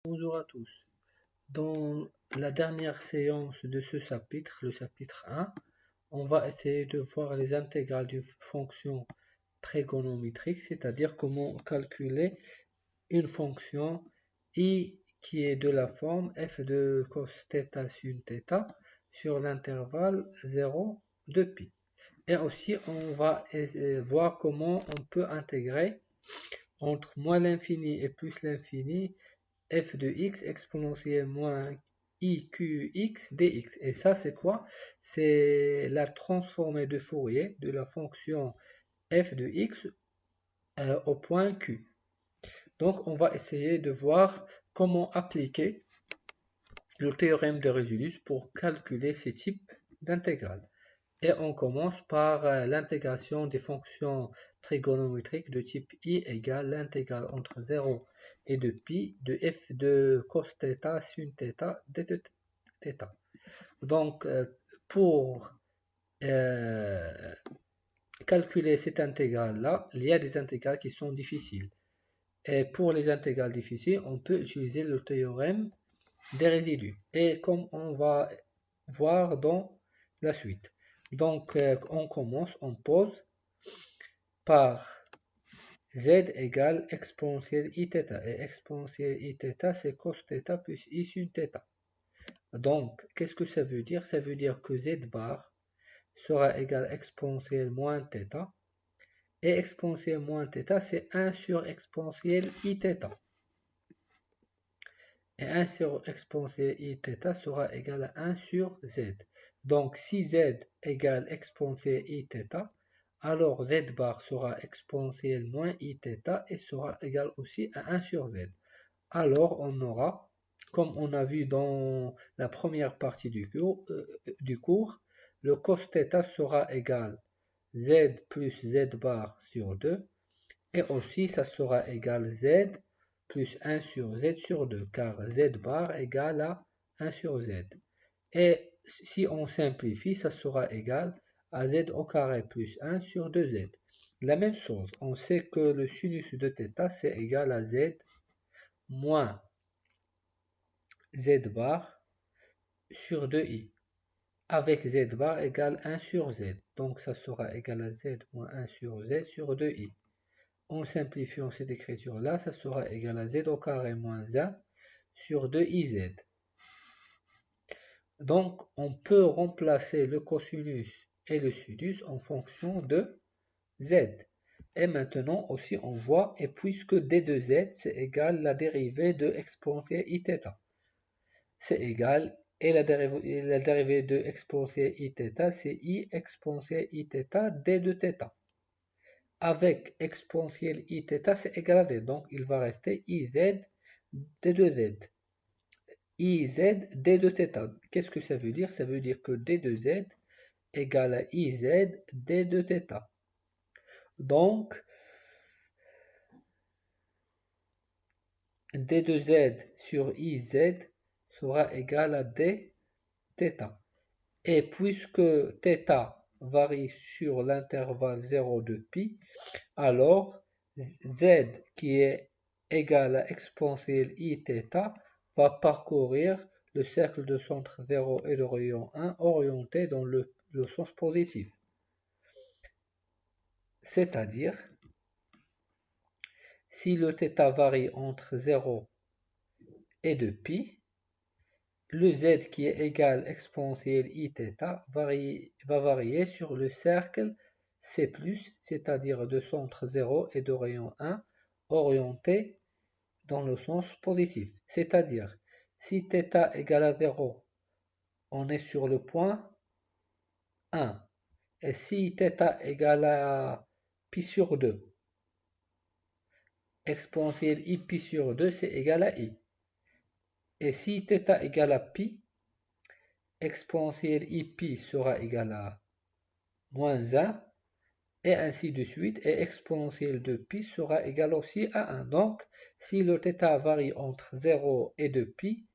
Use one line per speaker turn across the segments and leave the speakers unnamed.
Bonjour à tous. Dans la dernière séance de ce chapitre, le chapitre 1, on va essayer de voir les intégrales d'une fonction trigonométrique, c'est-à-dire comment calculer une fonction i qui est de la forme f de cos θ sin θ sur l'intervalle 0 de pi. Et aussi, on va voir comment on peut intégrer entre moins l'infini et plus l'infini f de x exponentielle moins iqx dx. Et ça, c'est quoi? C'est la transformée de Fourier de la fonction f de x au point q. Donc, on va essayer de voir comment appliquer le théorème de Résilius pour calculer ces types d'intégrales. Et on commence par l'intégration des fonctions trigonométriques de type i égale l'intégrale entre 0 et 2 pi de f de cos θ sin θ d θ. Donc, pour calculer cette intégrale-là, il y a des intégrales qui sont difficiles. Et pour les intégrales difficiles, on peut utiliser le théorème des résidus. Et comme on va voir dans la suite. Donc, on commence, on pose par z égale exponentielle iθ. Et exponentielle iθ, c'est cos θ plus i sin θ. Donc, qu'est-ce que ça veut dire? Ça veut dire que z bar sera égal exponentielle moins θ. Et exponentielle moins θ, c'est 1 sur exponentielle iθ. Et 1 sur exponentielle iθ sera égal à 1 sur z. Donc, si z égale exponentielle iθ, alors z bar sera exponentielle moins iθ et sera égal aussi à 1 sur z. Alors, on aura, comme on a vu dans la première partie du cours, le cos θ sera égal z plus z bar sur 2. Et aussi, ça sera égal z plus 1 sur z sur 2, car z bar égale à 1 sur z. Et si on simplifie, ça sera égal à z au carré plus 1 sur 2z. La même chose, on sait que le sinus de θ, c'est égal à z moins z bar sur 2i, avec z bar égale 1 sur z. Donc, ça sera égal à z moins 1 sur z sur 2i. En simplifiant cette écriture-là, ça sera égal à z au carré moins 1 sur 2iz. Donc, on peut remplacer le cosinus et le sinus en fonction de z. Et maintenant aussi, on voit, et puisque d de z, c'est égal à la dérivée de exponentielle iθ. C'est égal, et la dérivée de exponentielle iθ, c'est i exponentielle iθ d de θ. Avec exponentielle iθ, c'est égal à d. Donc, il va rester iz d de z. iz d de θ. Qu'est-ce que ça veut dire? Ça veut dire que d de z égale à iz d de θ. Donc, d de z sur iz sera égal à d θ. Et puisque θ varie sur l'intervalle 0 de pi, alors z qui est égal à exponentielle iθ va parcourir le cercle de centre 0 et de rayon 1 orienté dans le sens positif. C'est-à-dire, si le θ varie entre 0 et 2 pi, le z qui est égal à exponentielle iθ va varier sur le cercle C+, c'est-à-dire de centre 0 et de rayon 1 orienté dans le sens positif. C'est-à-dire, si θ égale à 0, on est sur le point 1. Et si θ égale à pi sur 2, exponentielle i pi sur 2, c'est égal à i. Et si θ égale à pi, exponentielle i pi sera égal à moins 1, et ainsi de suite, et exponentielle de pi sera égal aussi à 1. Donc, si le θ varie entre 0 et 2 pi,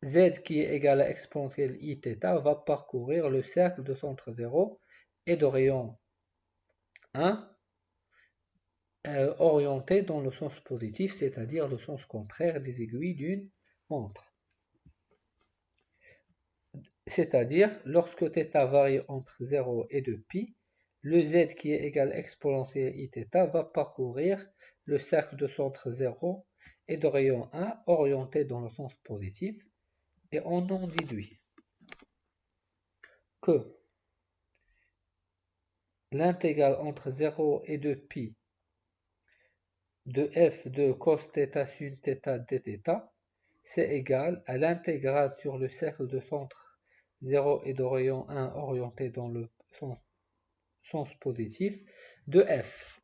Z qui est égal à exponentielle Iθ va parcourir le cercle de centre 0 et de rayon 1 orienté dans le sens positif, c'est-à-dire le sens contraire des aiguilles d'une montre. C'est-à-dire, lorsque θ varie entre 0 et 2π, le Z qui est égal à exponentielle Iθ va parcourir le cercle de centre 0 et de rayon 1 orienté dans le sens positif, et on en déduit que l'intégrale entre 0 et 2π de f de cos θ sin θ dθ, c'est égal à l'intégrale sur le cercle de centre 0 et de rayon 1 orienté dans le sens positif de f.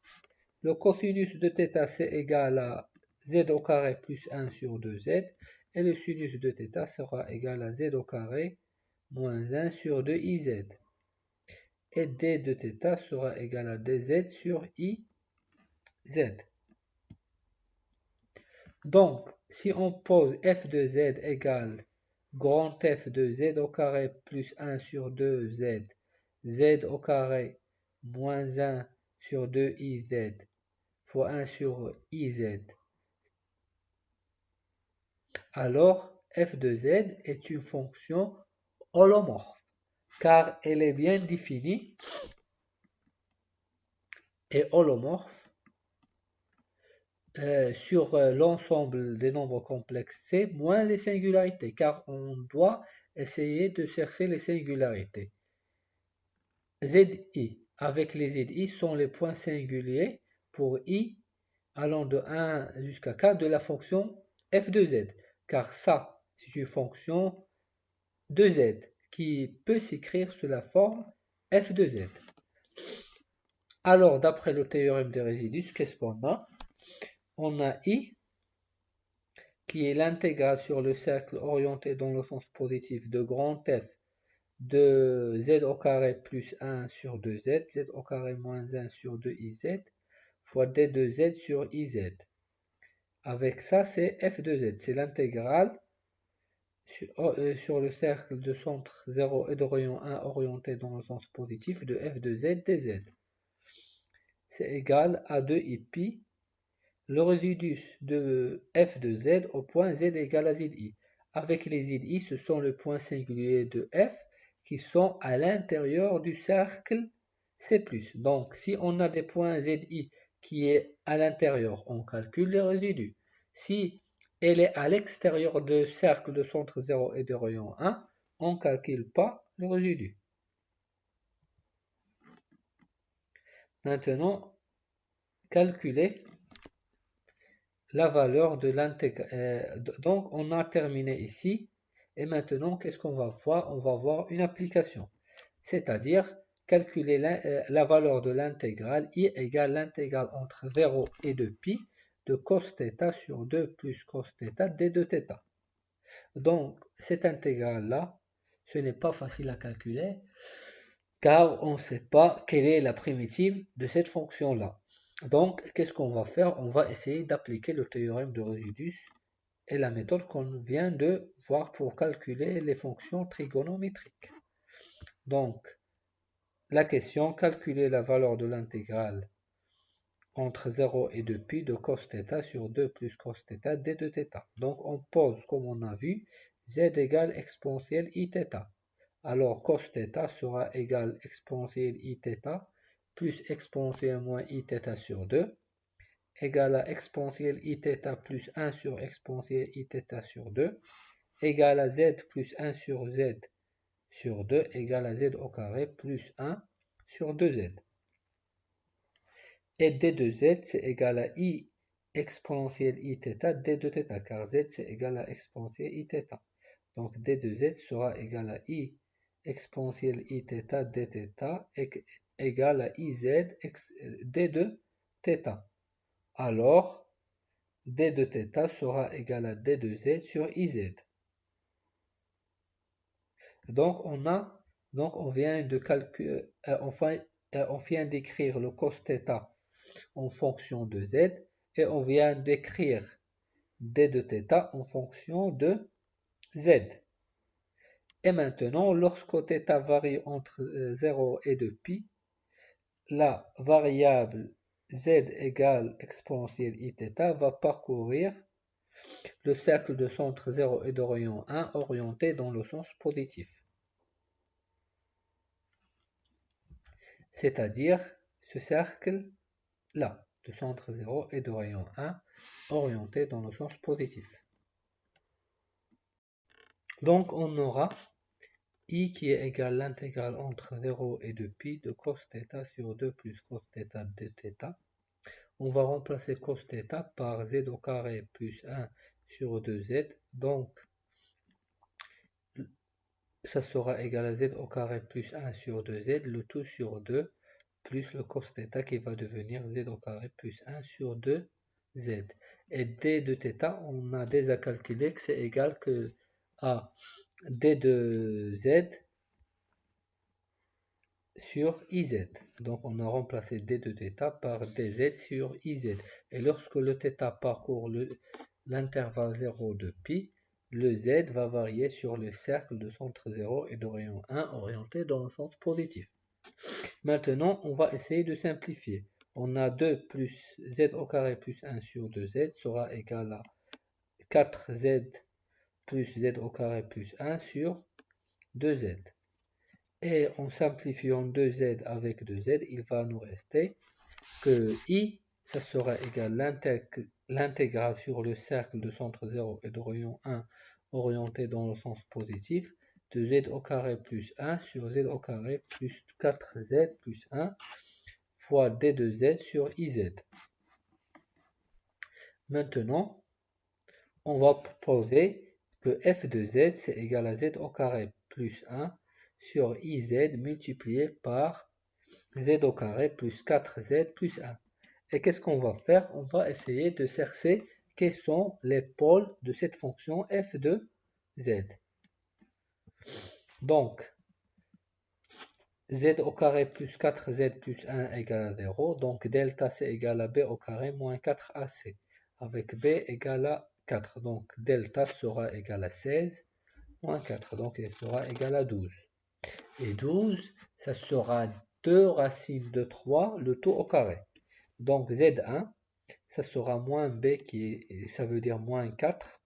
Le cosinus de θ c'est égal à z au carré plus 1 sur 2z, et le sinus de θ sera égal à z au carré moins 1 sur 2iz. Et d de θ sera égal à dz sur iz. Donc, si on pose f de z égale grand F de z au carré plus 1 sur 2z, z au carré moins 1 sur 2iz fois 1 sur iz, alors f de z est une fonction holomorphe, car elle est bien définie et holomorphe sur l'ensemble des nombres complexes C moins les singularités, car on doit essayer de chercher les singularités. ZI avec les ZI sont les points singuliers pour I allant de 1 jusqu'à k de la fonction f de z, car ça, c'est une fonction de z qui peut s'écrire sous la forme f de z. Alors, d'après le théorème des résidus, qu'est-ce qu'on a? On a I qui est l'intégrale sur le cercle orienté dans le sens positif de grand F de z au carré plus 1 sur 2z, z au carré moins 1 sur 2iz, fois d de z sur iz. Avec ça, c'est f de z, c'est l'intégrale sur le cercle de centre 0 et de rayon 1 orienté dans le sens positif de f de z dz. C'est égal à 2i le résidu de f de z au point z égale à zi. Avec les zi, ce sont les points singuliers de f qui sont à l'intérieur du cercle C+. Donc, si on a des points zi qui est à l'intérieur, on calcule les résidus. Si elle est à l'extérieur du cercle de centre 0 et de rayon 1, on ne calcule pas le résidu. Maintenant, calculer la valeur de l'intégrale. Donc, on a terminé ici. Et maintenant, qu'est-ce qu'on va voir? On va voir une application. C'est-à-dire, calculer la valeur de l'intégrale I égale l'intégrale entre 0 et 2π de cos θ sur 2 plus cos θ d de θ. Donc, cette intégrale-là, ce n'est pas facile à calculer, car on ne sait pas quelle est la primitive de cette fonction-là. Donc, qu'est-ce qu'on va faire? On va essayer d'appliquer le théorème de résidus et la méthode qu'on vient de voir pour calculer les fonctions trigonométriques. Donc, la question, calculer la valeur de l'intégrale entre 0 et 2π de cos θ sur 2 plus cos θ d de θ. Donc, on pose, comme on a vu, z égale exponentielle Iθ. Alors, cos θ sera égal exponentielle Iθ plus exponentielle moins Iθ sur 2 égale à exponentielle Iθ plus 1 sur exponentielle Iθ sur 2 égale à z plus 1 sur z sur 2 égale à z au carré plus 1 sur 2z. Et d de z c'est égal à I exponentielle Iθ d de θ, car z c'est égal à exponentielle Iθ. Donc d de z sera égal à I exponentielle Iθ dθ égale à iz d de θ. Alors, d de θ sera égal à d de z sur iz. Donc, on vient de calculer, on vient d'écrire le cos θ en fonction de z, et on vient d'écrire d de θ en fonction de z. Et maintenant, lorsque θ varie entre 0 et 2π, la variable z égale exponentielle iθ va parcourir le cercle de centre 0 et de rayon 1 orienté dans le sens positif. C'est-à-dire ce cercle-là, de centre 0 et de rayon 1 orienté dans le sens positif. Donc on aura I qui est égal à l'intégrale entre 0 et 2π de cos θ sur 2 plus cos θ de θ. On va remplacer cos θ par z au carré plus 1 sur 2z. Donc ça sera égal à z au carré plus 1 sur 2z, le tout sur 2, plus le cos θ qui va devenir z au carré plus 1 sur 2z. Et d de θ, on a déjà calculé que c'est égal à d de z sur iz. Donc on a remplacé d de θ par dz sur iz. Et lorsque le θ parcourt l'intervalle 0 de π, le z va varier sur le cercle de centre 0 et de rayon 1 orienté dans le sens positif. Maintenant, on va essayer de simplifier. On a 2 plus z au carré plus 1 sur 2z sera égal à 4z plus z au carré plus 1 sur 2z. Et en simplifiant 2z avec 2z, il va nous rester que I, ça sera égal à l'intégrale sur le cercle de centre 0 et de rayon 1 orienté dans le sens positif de z au carré plus 1 sur z au carré plus 4z plus 1 fois d de z sur iz. Maintenant, on va proposer que f de z c'est égal à z au carré plus 1 sur iz multiplié par z au carré plus 4z plus 1. Et qu'est-ce qu'on va faire? On va essayer de chercher quels sont les pôles de cette fonction f de z. Donc, z au carré plus 4z plus 1 égale à 0. Donc, delta c égale à b au carré moins 4ac. Avec b égale à 4. Donc, delta sera égal à 16 moins 4. Donc, il sera égal à 12. Et 12, ça sera 2 racines de 3, le tout au carré. Donc, z1, ça sera moins b, ça veut dire moins 4,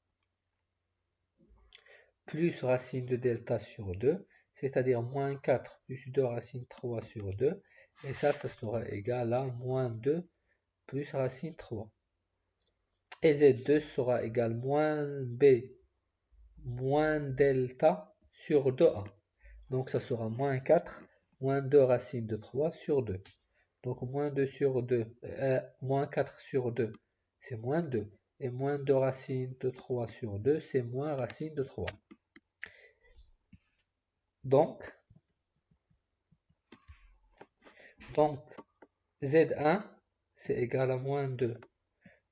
plus racine de delta sur 2, c'est-à-dire moins 4 plus 2 racine 3 sur 2, et ça sera égal à moins 2 plus racine 3. Et z2 sera égal à moins b moins delta sur 2a. Donc ça sera moins 4 moins 2 racine de 3 sur 2. Donc moins 2 sur 2, moins 4 sur 2, c'est moins 2. Et moins 2 racine de 3 sur 2, c'est moins racine de 3. Donc Z1, c'est égal à moins 2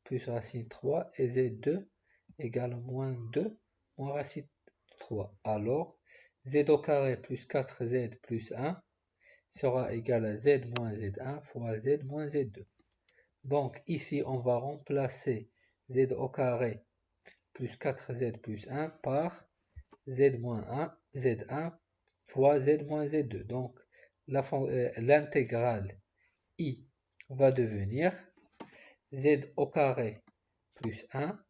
plus racine 3. Et Z2 égale à moins 2 moins racine 3. Alors, Z au carré plus 4Z plus 1 sera égal à Z moins Z1 fois Z moins Z2. Donc ici, on va remplacer Z au carré plus 4Z plus 1 par Z moins 1, Z1 fois Z moins Z2. Donc l'intégrale I va devenir Z au carré plus 1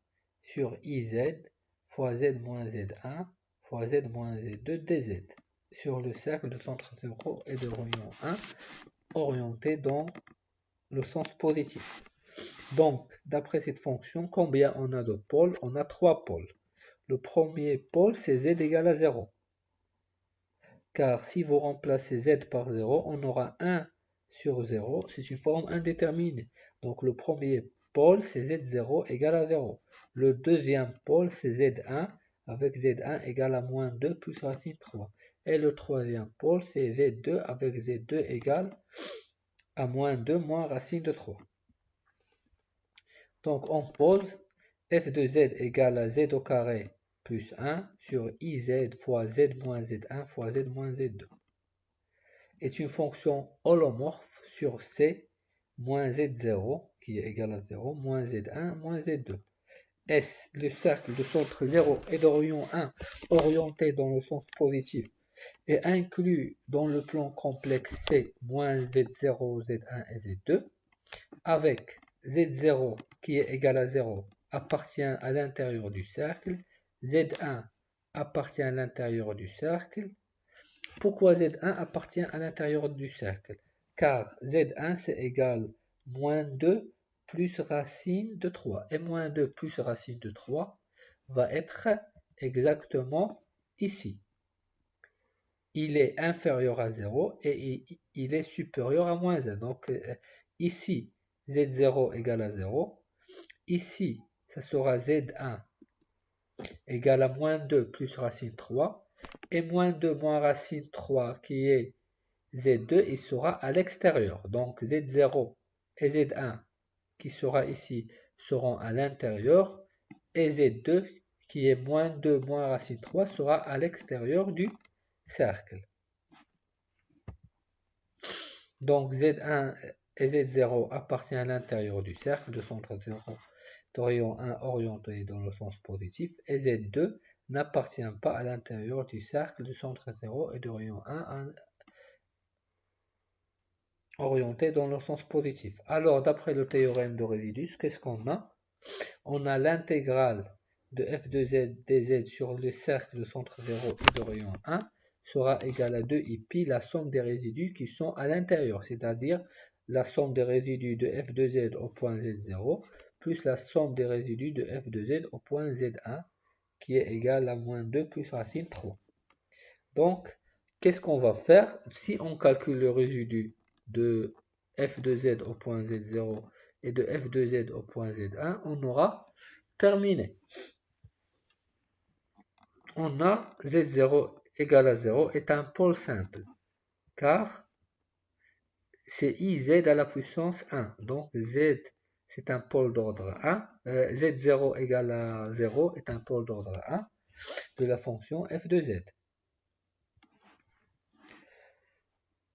sur IZ fois Z moins Z1 fois Z moins Z2 dz sur le cercle de centre 0 et de rayon 1 orienté dans le sens positif. Donc, d'après cette fonction, combien on a de pôles? On a 3 pôles. Le premier pôle, c'est z égale à 0. Car si vous remplacez z par 0, on aura 1 sur 0. C'est une forme indéterminée. Donc, le premier pôle, c'est z0 égale à 0. Le deuxième pôle, c'est z1 avec z1 égale à moins 2 plus racine 3. Et le troisième pôle, c'est z2 avec z2 égale à moins 2 moins racine de 3. Donc on pose f de z égale à z au carré plus 1 sur iz fois z moins z1 fois z moins z2 est une fonction holomorphe sur c moins z0 qui est égal à 0 moins z1 moins z2. S, le cercle de centre 0 et de rayon 1 orienté dans le sens positif est inclus dans le plan complexe C moins Z0, Z1 et Z2, avec Z0 qui est égal à 0 appartient à l'intérieur du cercle, Z1 appartient à l'intérieur du cercle. Pourquoi Z1 appartient à l'intérieur du cercle? Car Z1 c'est égal moins 2 plus racine de 3. Et moins 2 plus racine de 3 va être exactement ici. Il est inférieur à 0 et il est supérieur à moins 1. Donc ici, Z0 égale à 0. Ici, ça sera Z1 égale à moins 2 plus racine 3. Et moins 2 moins racine 3 qui est Z2, il sera à l'extérieur. Donc Z0 et Z1 qui sera ici seront à l'intérieur. Et Z2 qui est moins 2 moins racine 3 sera à l'extérieur du cercle. Donc Z1 et Z0 appartiennent à l'intérieur du cercle de centre 0 de rayon 1 orienté dans le sens positif et Z2 n'appartient pas à l'intérieur du cercle de centre 0 et de rayon 1 orienté dans le sens positif. Alors d'après le théorème de Résidus, qu'est-ce qu'on a? On a l'intégrale de f de z dz sur le cercle de centre 0 et de rayon 1 sera égale à 2i pi la somme des résidus qui sont à l'intérieur, c'est-à-dire la somme des résidus de f de z au point z0 plus la somme des résidus de f de z au point z1 qui est égal à moins 2 plus racine 3. Donc, qu'est-ce qu'on va faire? Si on calcule le résidu de f de z au point z0 et de f de z au point z1, on aura terminé. On a z0 égale à 0 est un pôle simple, car c'est iz à la puissance 1. Donc z c'est un pôle d'ordre 1. Z0 égale à 0 est un pôle d'ordre 1 de la fonction f de z.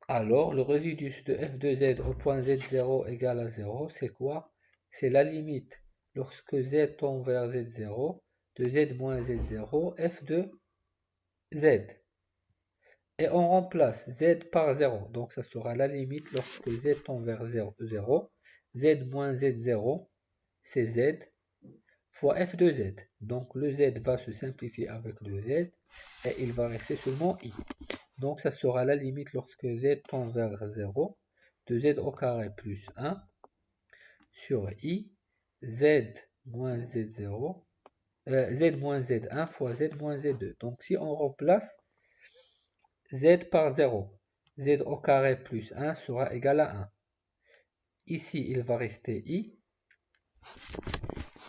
Alors, le résidu de f de z au point z0 égale à 0, c'est quoi? C'est la limite lorsque z tend vers z0 de z moins z0 f de z. Et on remplace z par 0. Donc, ça sera la limite lorsque z tend vers 0. Z moins z0, c'est z fois f de z. Donc, le z va se simplifier avec le z et il va rester seulement i. Donc, ça sera la limite lorsque z tend vers 0 de z au carré plus 1 sur i z moins z0, z moins z1 fois z moins z2. Donc, si on remplace z par 0, z au carré plus 1 sera égal à 1. Ici, il va rester i.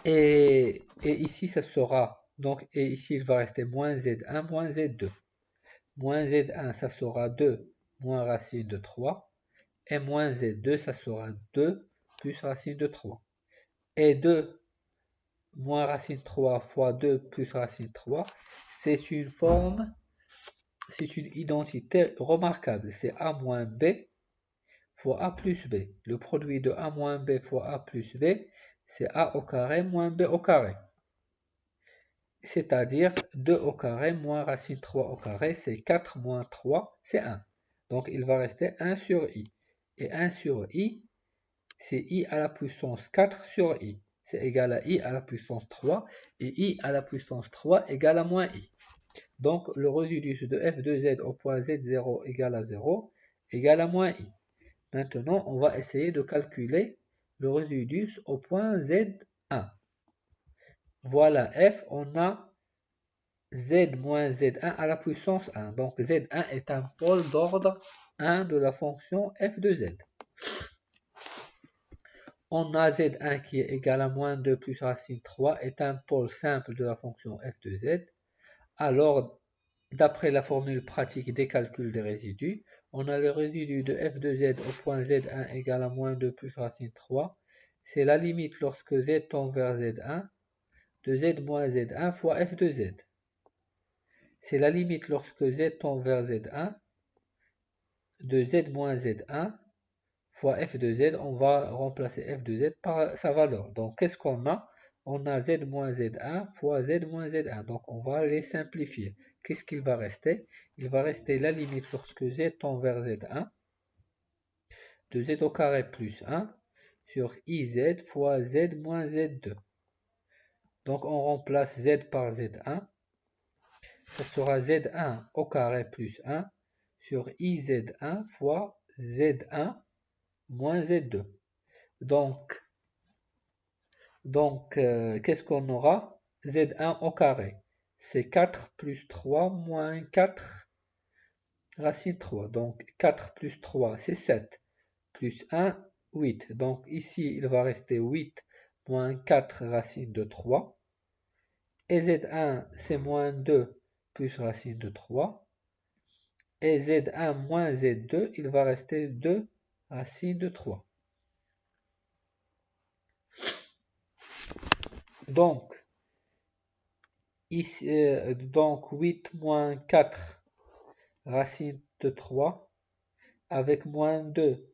Et ici, ça sera, donc, et ici, il va rester moins z1 moins z2. Moins z1, ça sera 2 moins racine de 3. Et moins z2, ça sera 2 plus racine de 3. Et 2 moins racine 3 fois 2 plus racine 3, c'est une forme, c'est une identité remarquable. C'est a moins b fois a plus b. Le produit de a moins b fois a plus b, c'est a au carré moins b au carré. C'est-à-dire 2 au carré moins racine 3 au carré, c'est 4 moins 3, c'est 1. Donc il va rester 1 sur i. Et 1 sur i, c'est i à la puissance 4 sur i. C'est égal à i à la puissance 3. Et i à la puissance 3 égale à moins i. Donc le résidu de f de z au point z0 égale à 0 égale à moins i. Maintenant, on va essayer de calculer le résidu au point z1. Voilà f, on a z moins z1 à la puissance 1. Donc z1 est un pôle d'ordre 1 de la fonction f de z. On a z1 qui est égal à moins 2 plus racine 3 est un pôle simple de la fonction f de z. Alors, d'après la formule pratique des calculs des résidus, on a le résidu de f de z au point z1 égal à moins 2 plus racine 3. C'est la limite lorsque z tend vers z1 de z moins z1 fois f de z. C'est la limite lorsque z tend vers z1 de z moins z1 fois f de z. On va remplacer f de z par sa valeur. Donc, qu'est-ce qu'on a? on a z moins z1 fois z moins z1. Donc, on va les simplifier. Qu'est-ce qu'il va rester? Il va rester la limite lorsque z tend vers z1 de z au carré plus 1 sur iz fois z moins z2. Donc, on remplace z par z1. Ça sera z1 au carré plus 1 sur iz1 fois z1 moins z2. Donc qu'est-ce qu'on aura? Z1 au carré. C'est 4 plus 3 moins 4 racine 3. Donc 4 plus 3, c'est 7. Plus 1, 8. Donc ici, il va rester 8 moins 4 racine de 3. Et Z1, c'est moins 2 plus racine de 3. Et Z1 moins Z2, il va rester 2 racine de 3. Donc, ici, donc 8 moins 4 racine de 3 avec moins 2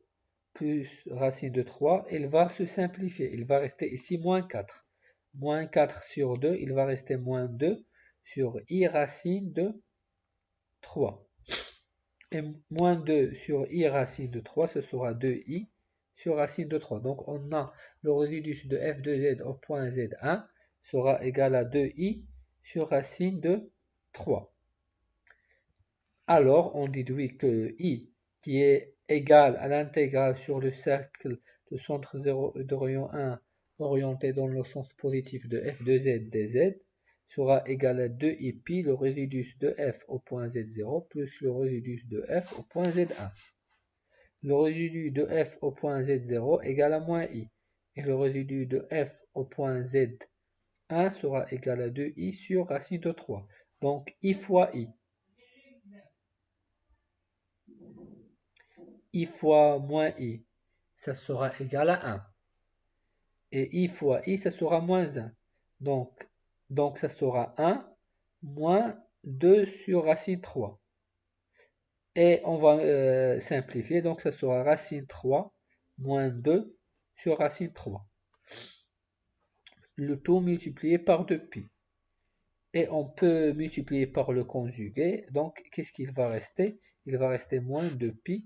plus racine de 3, il va se simplifier. Il va rester ici moins 4. Moins 4 sur 2, il va rester moins 2 sur i racine de 3. Et moins 2 sur i racine de 3, ce sera 2i sur racine de 3. Donc on a le résidu de f de z au point z1 sera égal à 2i sur racine de 3. Alors on déduit que i qui est égal à l'intégrale sur le cercle de centre 0 de rayon 1 orienté dans le sens positif de f de z dz sera égal à 2i pi le résidu de f au point z0 plus le résidu de f au point z1. Le résidu de f au point z0 égale à moins i et le résidu de f au point z1 sera égal à 2i sur racine de 3. Donc i fois i. I fois moins i, ça sera égal à 1. Et i fois i, ça sera moins 1. Donc ça sera 1 moins 2 sur racine 3. Et on va simplifier, donc ça sera racine 3 moins 2 sur racine 3. Le tout multiplié par 2pi. Et on peut multiplier par le conjugué, donc qu'est-ce qu'il va rester? Il va rester moins 2pi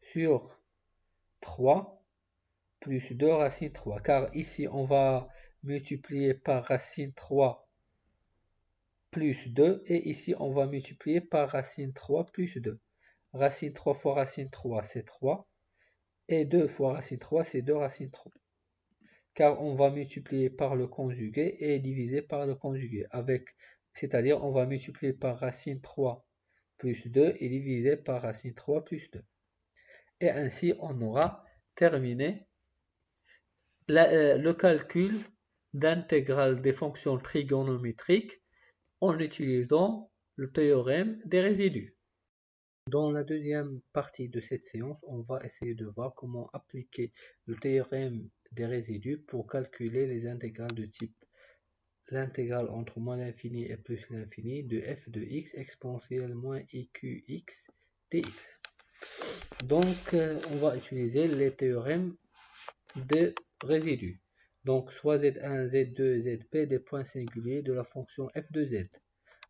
sur 3 plus 2 racine 3, car ici on va multiplier par racine 3 plus 2, et ici on va multiplier par racine 3 plus 2. Racine 3 fois racine 3, c'est 3, et 2 fois racine 3, c'est 2 racine 3. Car on va multiplier par le conjugué et diviser par le conjugué, c'est-à-dire on va multiplier par racine 3 plus 2 et diviser par racine 3 plus 2. Et ainsi on aura terminé le calcul d'intégrale des fonctions trigonométriques en utilisant le théorème des résidus. Dans la deuxième partie de cette séance, on va essayer de voir comment appliquer le théorème des résidus pour calculer les intégrales de type l'intégrale entre moins l'infini et plus l'infini de f de x exponentielle moins iqx dx. Donc, on va utiliser les théorèmes des résidus. Donc, soit z1, z2, zp des points singuliers de la fonction f de z.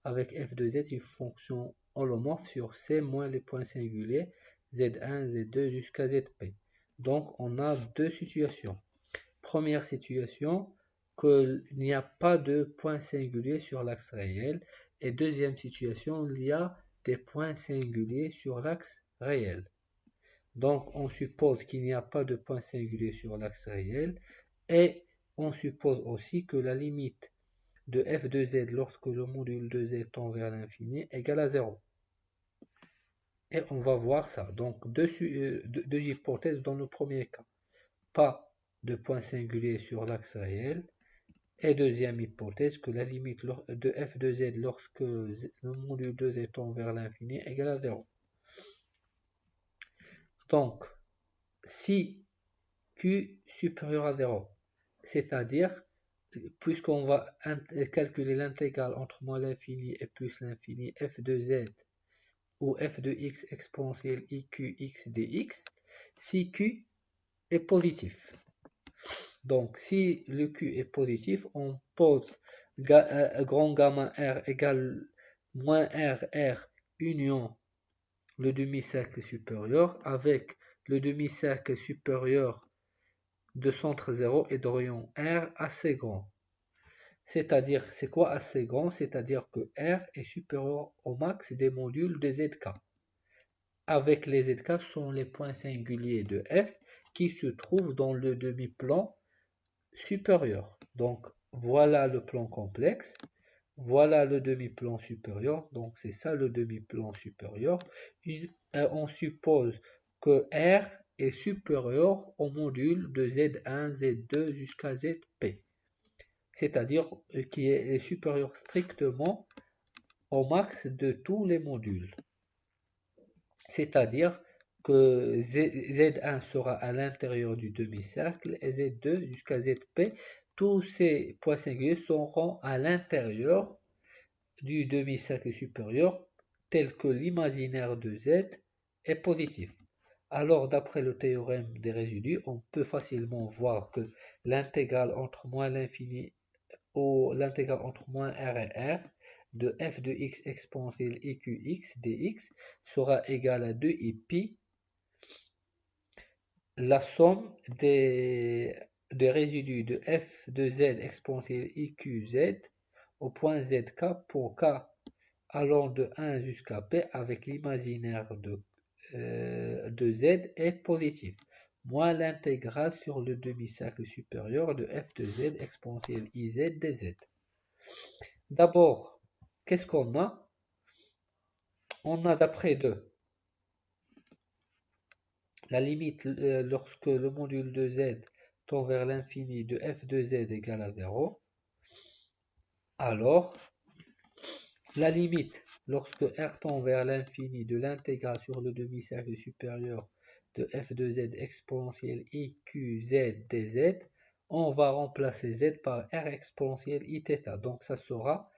Avec f de z, une fonction holomorphe sur c moins les points singuliers z1, z2 jusqu'à zp. Donc, on a deux situations. Première situation, qu'il n'y a pas de points singuliers sur l'axe réel. Et deuxième situation, il y a des points singuliers sur l'axe réel. Donc, on suppose qu'il n'y a pas de point singulier sur l'axe réel et on suppose aussi que la limite de f de z lorsque le module de z tend vers l'infini est égal à 0. Et on va voir ça. Donc, deux hypothèses dans le premier cas. Pas de point singulier sur l'axe réel. Et deuxième hypothèse, que la limite de f de z lorsque le module de z tend vers l'infini est égal à 0. Donc, si Q supérieur à 0, c'est-à-dire, puisqu'on va calculer l'intégrale entre moins l'infini et plus l'infini f de z ou f de x exponentielle iqx dx, si Q est positif. Donc, si le Q est positif, on pose grand gamma R égale moins R union le demi-cercle supérieur avec le demi-cercle supérieur de centre 0 et d'orion R assez grand. C'est-à-dire, c'est quoi assez grand? C'est-à-dire que R est supérieur au max des modules de ZK. Avec les ZK sont les points singuliers de F qui se trouvent dans le demi-plan supérieur. Donc, voilà le plan complexe. Voilà le demi-plan supérieur. Donc, c'est ça le demi-plan supérieur. On suppose que R est supérieur au module de Z1, Z2 jusqu'à ZP. C'est-à-dire qui est supérieur strictement au max de tous les modules. C'est-à-dire que Z1 sera à l'intérieur du demi-cercle et Z2 jusqu'à ZP, tous ces points singuliers seront à l'intérieur du demi-cercle supérieur, tel que l'imaginaire de Z est positif. Alors, d'après le théorème des résidus, on peut facilement voir que l'intégrale entre moins l'infini ou l'intégrale entre moins R et R de f de x exponentielle EQX dx sera égale à 2i pi la somme des résidus de f de z exponentielle EQZ au point zk pour k allant de 1 jusqu'à p avec l'imaginaire de z est positif, moins l'intégrale sur le demi-cercle supérieur de f de z exponentielle iz dz. D'abord, qu'est-ce qu'on a? On a d'après 2 la limite lorsque le module de z tend vers l'infini de f de z égale à 0. Alors, la limite lorsque r tend vers l'infini de l'intégrale sur le demi-cercle supérieur de f de z exponentielle iqz dz, on va remplacer z par r exponentielle iθ. Donc, ça sera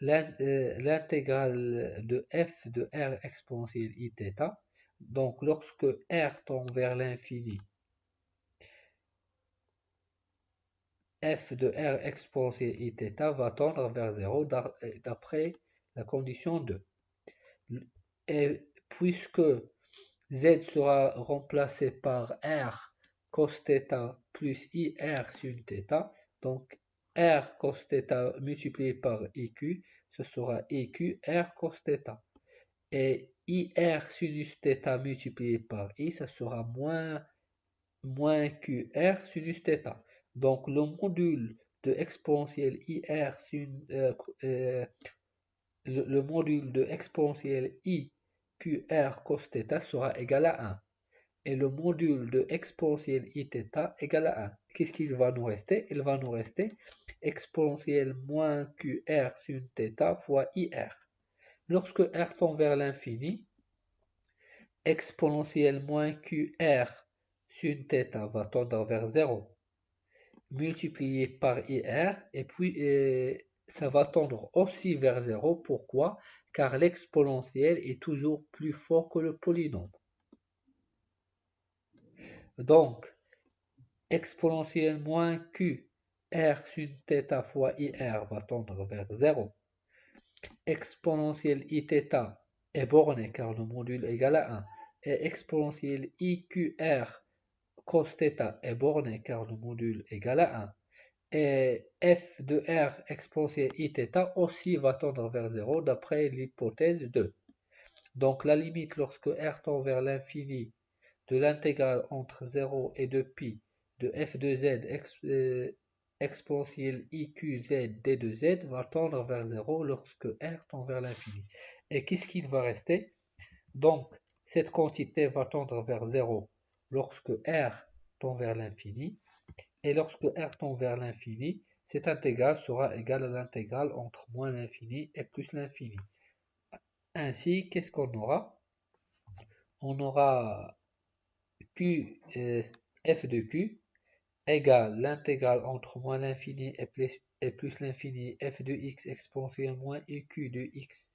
l'intégrale de f de r exponentielle iθ. Donc, lorsque r tend vers l'infini, f de r exponentielle iθ va tendre vers 0 d'après la condition 2. Et puisque z sera remplacé par r cos θ plus ir sin θ, donc r cos θ multiplié par iq, ce sera iq r cos θ. Et ir sinus θ multiplié par i, ça sera moins qr sinus θ. Donc le module de exponentielle ir le module de exponentielle i qr cos θ sera égal à 1. Et le module de exponentielle iθ égal à 1. Qu'est-ce qu'il va nous rester? Il va nous rester exponentielle moins qr sin θ fois ir. Lorsque r tend vers l'infini, exponentielle moins qr sin θ va tendre vers 0, multiplié par ir, et puis ça va tendre aussi vers 0. Pourquoi? Car l'exponentielle est toujours plus fort que le polynôme. Donc, exponentielle moins q r sin θ fois ir va tendre vers 0. Exponentielle iθ est bornée car le module est égal à 1. Et exponentielle iqr cos θ est bornée car le module est égal à 1. Et f de r exponentielle iθ aussi va tendre vers 0 d'après l'hypothèse 2. Donc la limite lorsque r tend vers l'infini de l'intégrale entre 0 et 2π de f de z exponentielle iqz d de z va tendre vers 0 lorsque r tend vers l'infini. Et qu'est-ce qu'il va rester? Donc cette quantité va tendre vers 0 lorsque r tend vers l'infini. Et lorsque r tend vers l'infini, cette intégrale sera égale à l'intégrale entre moins l'infini et plus l'infini. Ainsi, qu'est-ce qu'on aura? On aura q, f de q égale l'intégrale entre moins l'infini et plus l'infini f de x exponentielle moins eq de x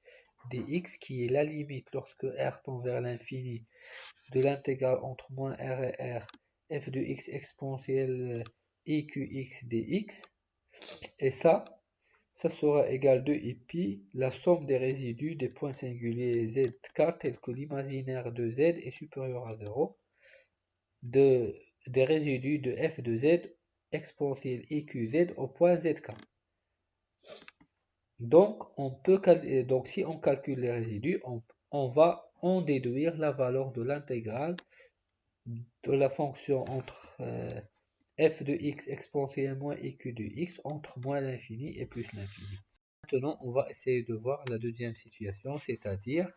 dx, qui est la limite lorsque r tend vers l'infini de l'intégrale entre moins r et r f de x exponentielle EQX dx. Et ça sera égal 2π la somme des résidus des points singuliers zk tels que l'imaginaire de z est supérieur à 0 des résidus de f de z exponentielle EQZ au point zk. Donc, si on calcule les résidus, on va en déduire la valeur de l'intégrale de la fonction entre f de x exponentielle moins EQ de x entre moins l'infini et plus l'infini. Maintenant, on va essayer de voir la deuxième situation, c'est-à-dire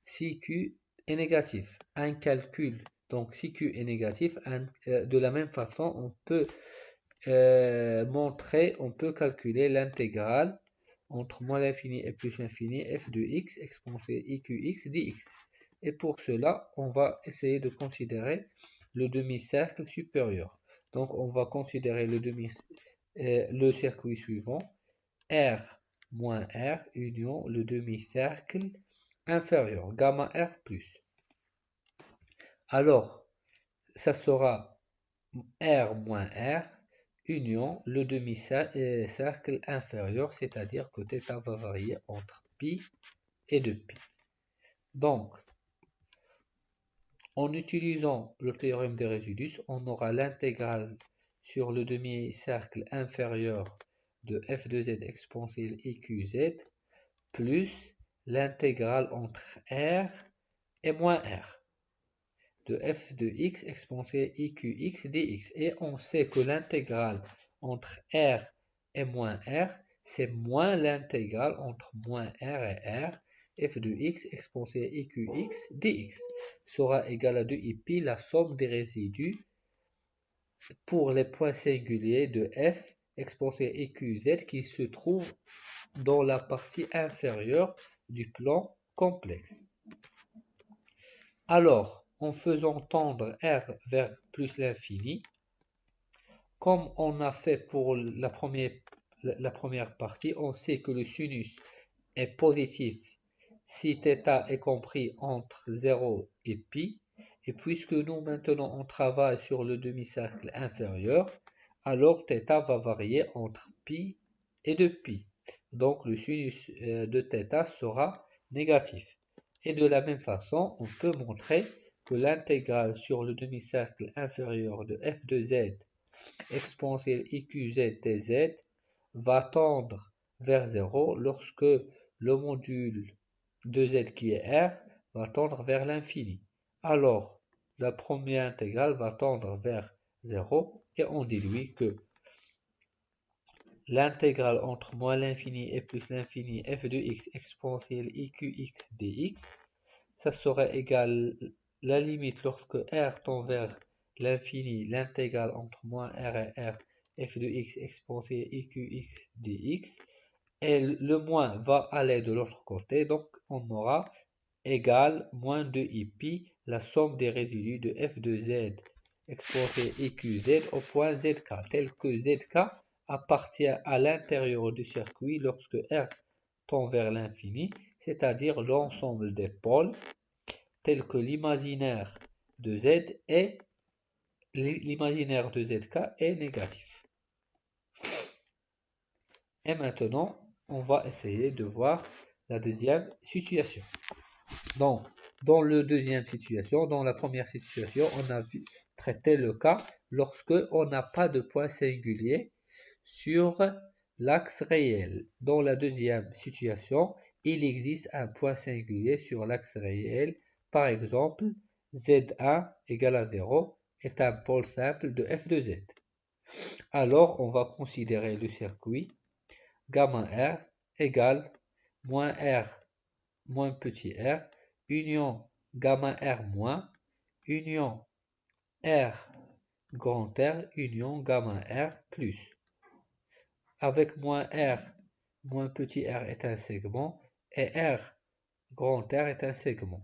si Q est négatif. Un calcul, donc si Q est négatif, de la même façon, on peut calculer l'intégrale entre moins l'infini et plus l'infini f de x exponentielle EQX dx. Et pour cela, on va essayer de considérer le demi-cercle supérieur. Donc, on va considérer le circuit suivant, R moins R union le demi-cercle inférieur, gamma R plus. Alors, ça sera R moins R union le demi-cercle inférieur, c'est-à-dire que θ va varier entre pi et 2π. Donc, en utilisant le théorème des résidus, on aura l'intégrale sur le demi-cercle inférieur de f de z exponentielle EQZ plus l'intégrale entre R et moins R de f de x exponentielle EQX dx. Et on sait que l'intégrale entre R et moins R, c'est moins l'intégrale entre moins R et R, f de x exponentielle EQX dx sera égal à 2π la somme des résidus pour les points singuliers de f exponentielle EQZ qui se trouvent dans la partie inférieure du plan complexe. Alors, en faisant tendre R vers plus l'infini, comme on a fait pour la première partie, on sait que le sinus est positif si θ est compris entre 0 et π. Et puisque nous maintenant on travaille sur le demi-cercle inférieur, alors θ va varier entre π et 2π. Donc le sinus de θ sera négatif. Et de la même façon, on peut montrer que l'intégrale sur le demi-cercle inférieur de f de z exponentielle EQZ dz va tendre vers 0 lorsque le module de z qui est R va tendre vers l'infini. Alors, la première intégrale va tendre vers 0 et on déduit que l'intégrale entre moins l'infini et plus l'infini f de x exponentielle EQX dx, ça serait égal la limite lorsque R tend vers l'infini, l'intégrale entre moins R et R f de x exponentielle EQX dx, et le moins va aller de l'autre côté, donc on aura égal moins 2π la somme des résidus de f de z exponentielle EQZ au point zk, tel que zk appartient à l'intérieur du circuit lorsque R tend vers l'infini, c'est-à-dire l'ensemble des pôles, tel que l'imaginaire de z et l'imaginaire de zk est négatif. Et maintenant, on va essayer de voir la deuxième situation. Donc, dans la première situation, on a traité le cas lorsque on n'a pas de point singulier sur l'axe réel. Dans la deuxième situation, il existe un point singulier sur l'axe réel. Par exemple, Z1 égale à 0 est un pôle simple de f de z. Alors, on va considérer le circuit gamma R égale moins R moins petit r, union gamma R moins, union R grand R, union gamma R plus. Avec moins R moins petit r est un segment et R grand R est un segment.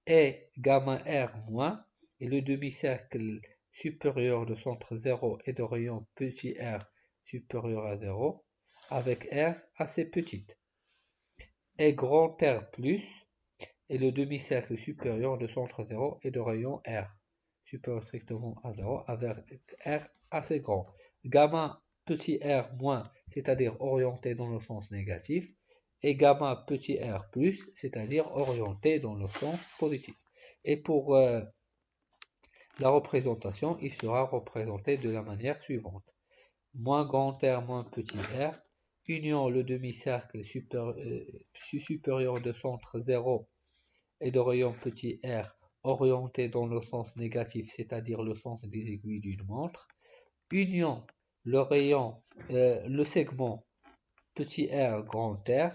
Et gamma R moins est le demi-cercle supérieur de centre 0 et de rayon petit r supérieur à 0 avec R assez petite. Et grand R plus est le demi-cercle supérieur de centre 0 et de rayon R supérieur strictement à 0 avec R assez grand. gamma petit r moins, c'est-à-dire orienté dans le sens négatif, et gamma petit r plus, c'est-à-dire orienté dans le sens positif. Et pour la représentation, il sera représenté de la manière suivante. Moins grand R moins petit r, union le demi-cercle supérieur de centre 0 et de rayon petit r orienté dans le sens négatif, c'est-à-dire le sens des aiguilles d'une montre, union le segment petit r grand R,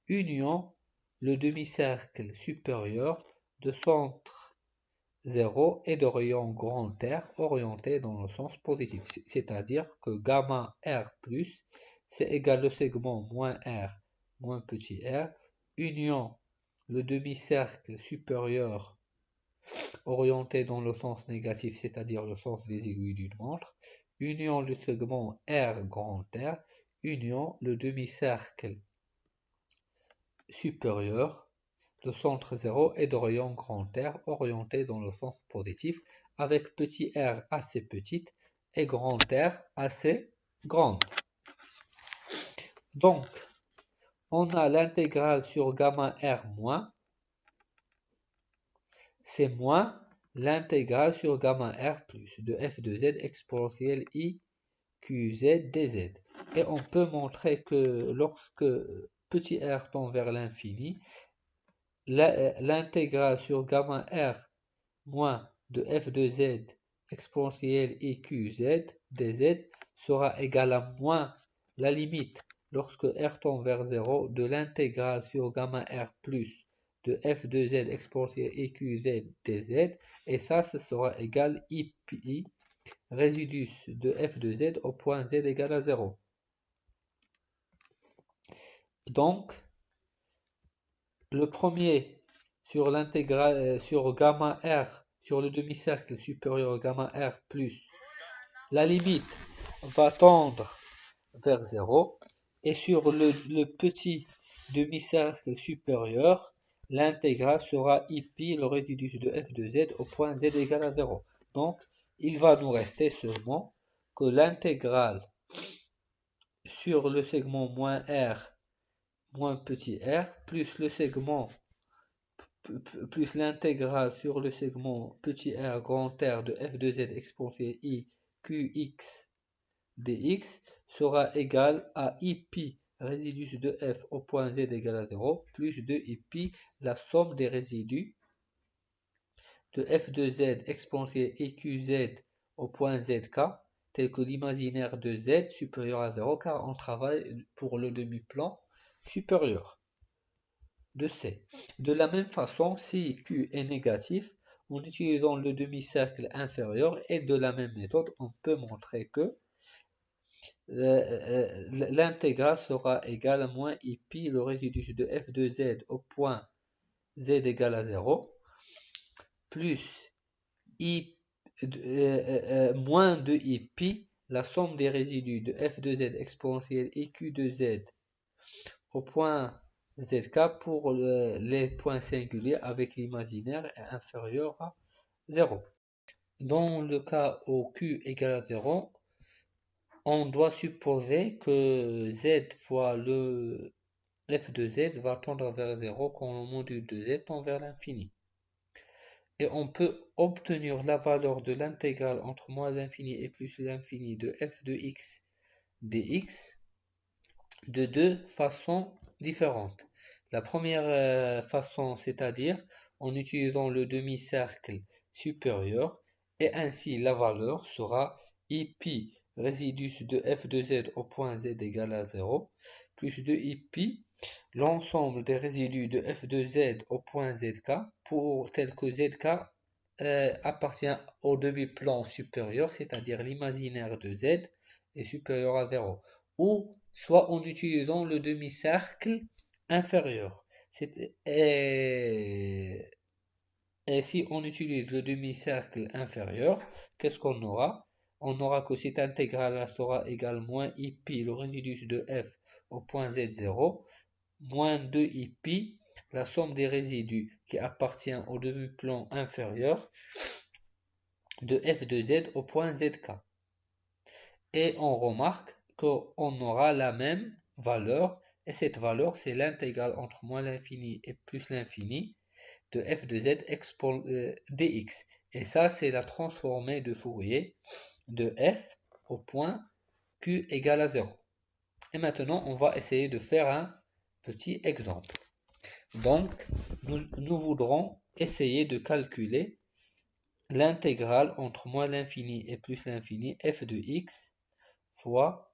union le demi-cercle supérieur de centre 0 et de rayon grand R orienté dans le sens positif. C'est-à-dire que gamma R plus, c'est égal au segment moins R moins petit r, union le demi-cercle supérieur orienté dans le sens négatif, c'est-à-dire le sens des aiguilles d'une montre, union le segment R grand R, union le demi-cercle supérieur, le centre 0 est de rayon grand R orienté dans le sens positif, avec petit r assez petite et grand R assez grande. Donc, on a l'intégrale sur gamma R moins, c'est moins l'intégrale sur gamma R plus de f de z exponentielle i qz dz. Et on peut montrer que lorsque petit r tend vers l'infini, l'intégrale sur gamma R moins de f de z exponentielle i qz dz sera égale à moins la limite lorsque r tend vers 0 de l'intégrale sur gamma R plus de f de z exponentielle i qz dz, et ça sera égal i pi résidus de f de z au point z égale à 0. Donc, le premier sur l'intégrale sur gamma R sur le demi-cercle supérieur gamma R plus, la limite va tendre vers 0, et sur le petit demi-cercle supérieur, l'intégrale sera i pi le résidus de f de z au point z égale à 0. Donc, il va nous rester seulement que l'intégrale sur le segment moins r moins petit r plus le segment plus l'intégrale sur le segment petit r grand R de f de z exponentielle i qx dx sera égal à i pi résidus de f au point z égale à 0 plus de i pi la somme des résidus de f de z exponentielle i qz au point zk, tel que l'imaginaire de z supérieur à 0, car on travaille pour le demi-plan supérieur de C. De la même façon, si Q est négatif, en utilisant le demi-cercle inférieur, et de la même méthode, on peut montrer que l'intégrale sera égale à moins i pi le résidus de f de z au point z égale à 0 plus moins de i pi la somme des résidus de f de z exponentielle iq de z au point zk pour les points singuliers avec l'imaginaire inférieur à 0. Dans le cas où q égale à 0, on doit supposer que z fois le f de z va tendre vers 0 quand le module de z tend vers l'infini. Et on peut obtenir la valeur de l'intégrale entre moins l'infini et plus l'infini de f de x dx de deux façons différentes. La première façon, c'est-à-dire en utilisant le demi-cercle supérieur, et ainsi la valeur sera i pi résidus de f de z au point z égale à 0 plus de i pi l'ensemble des résidus de f de z au point zk pour tel que zk appartient au demi-plan supérieur, c'est-à-dire l'imaginaire de z est supérieur à 0, ou soit en utilisant le demi-cercle inférieur. Et si on utilise le demi-cercle inférieur, qu'est-ce qu'on aura? On aura que cette intégrale sera égale moins i pi le résidus de f au point z0 moins 2 i pi la somme des résidus qui appartient au demi-plan inférieur de f de z au point zk. Et on remarque qu'on aura la même valeur, et cette valeur, c'est l'intégrale entre moins l'infini et plus l'infini de f de z dx. Et ça, c'est la transformée de Fourier de f au point q égale à 0. Et maintenant, on va essayer de faire un petit exemple. Donc, nous voudrons essayer de calculer l'intégrale entre moins l'infini et plus l'infini f de x fois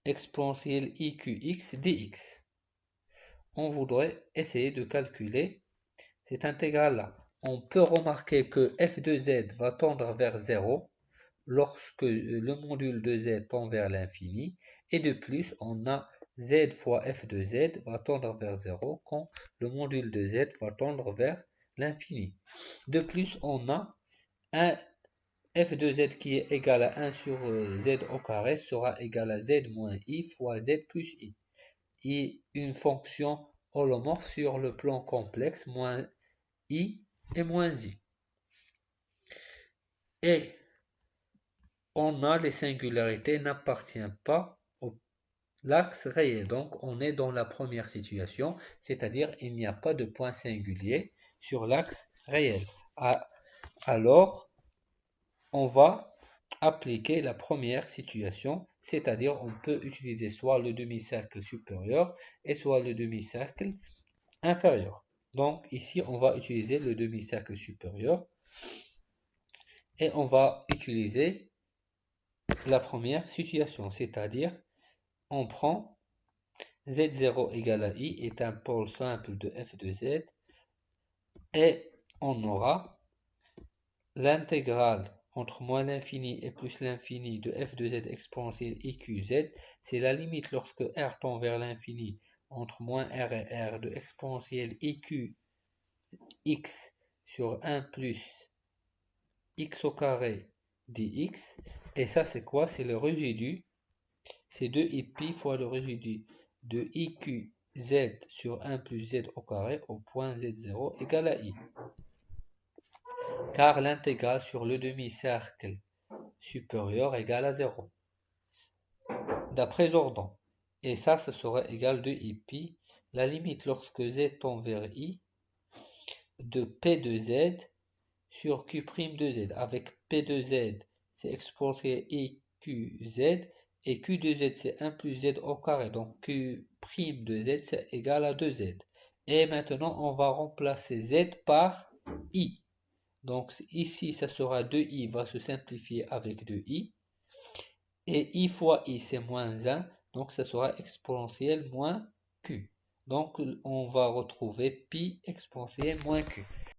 exponentielle iqx dx. On voudrait essayer de calculer cette intégrale-là. On peut remarquer que f de z va tendre vers 0 lorsque le module de z tend vers l'infini, et de plus, on a z fois f de z va tendre vers 0 quand le module de z va tendre vers l'infini. De plus, on a un f de z qui est égal à 1 sur z au carré sera égal à z moins i fois z plus i. Et une fonction holomorphe sur le plan complexe, moins i et moins i. Et on a les singularités n'appartiennent pas au l'axe réel. Donc on est dans la première situation, c'est-à-dire il n'y a pas de point singulier sur l'axe réel. Alors on va appliquer la première situation, c'est-à-dire on peut utiliser soit le demi-cercle supérieur et soit le demi-cercle inférieur. Donc ici on va utiliser le demi-cercle supérieur et on va utiliser la première situation, c'est-à-dire on prend z0 égale à i est un pôle simple de f de z et on aura l'intégrale entre moins l'infini et plus l'infini de f de z exponentielle iqz, c'est la limite lorsque r tend vers l'infini entre moins r et r de exponentielle iq x sur 1 plus x au carré dx. Et ça c'est quoi? C'est le résidu, c'est 2i pi fois le résidu de iqz sur 1 plus z au carré au point z0 égale à i. Car l'intégrale sur le demi-cercle supérieur égale à 0. D'après Jordan. Et ça serait égal de i pi, la limite lorsque z tend vers i, de p de z sur q' de z. Avec p de z, c'est exponentielle iqz, et q de z, c'est 1 plus z au carré. Donc q' de z, c'est égal à 2z. Et maintenant, on va remplacer z par i. Donc ici, ça sera 2i va se simplifier avec 2i. Et i fois i, c'est moins 1. Donc ça sera exponentielle moins q. Donc on va retrouver pi exponentielle moins q.